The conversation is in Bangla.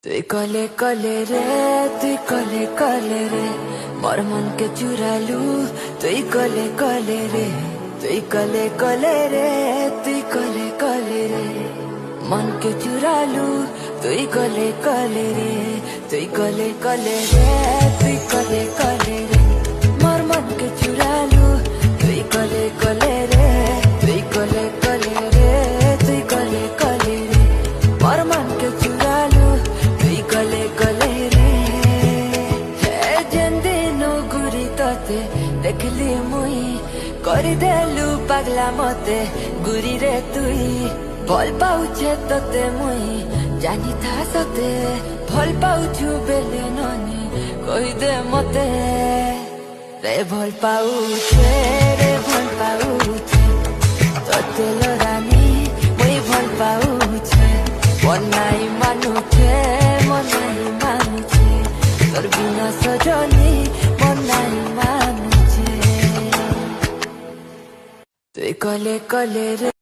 তুই কলে কলে রে, তুই কলে কলে রে, মোর মনকে চুরালু। তুই কলে কলে রে, তুই কলে কলে রে, তুই কলে কলে রে, মনকে চুরালু। তুই কলে কলে রে, তুই কলে কলে রে, তুই কলে কলে রে, মোর মনকে চুরালু। তুই কলে কলে রে, তুই কলে কলে রে, তুই কলে কলে রে, মোর মনকে চুরালু। তুই কলে কলে রে, যেন গুরি তোতে দেখলি মুই କରିଦେଲୁ ପାଗଲା ମତେ ଗୁରି ରେ ତୁଇ। ଭଲ ପାଉଛେ ତତେ ମୁଇ ଜାନିଥା ସତେ, ଭଲ ପାଉଛୁ ବେଲେ ନନି କହିଦେ ମତେ। ରେ ଭଲ ପାଉଛେ, ରେ ଭଲ ପାଉଛେ ତତେ ଲରାନି ମୁଇ ଭଲ ପାଉଛେ। ମନାଇ ମାନୁଛେ, ମନାଇ ମାନୁଛେ ତୋର ବିନା ସଜନି ମନାଇ ମାନୁଛେ। তুই কলে কলে রে।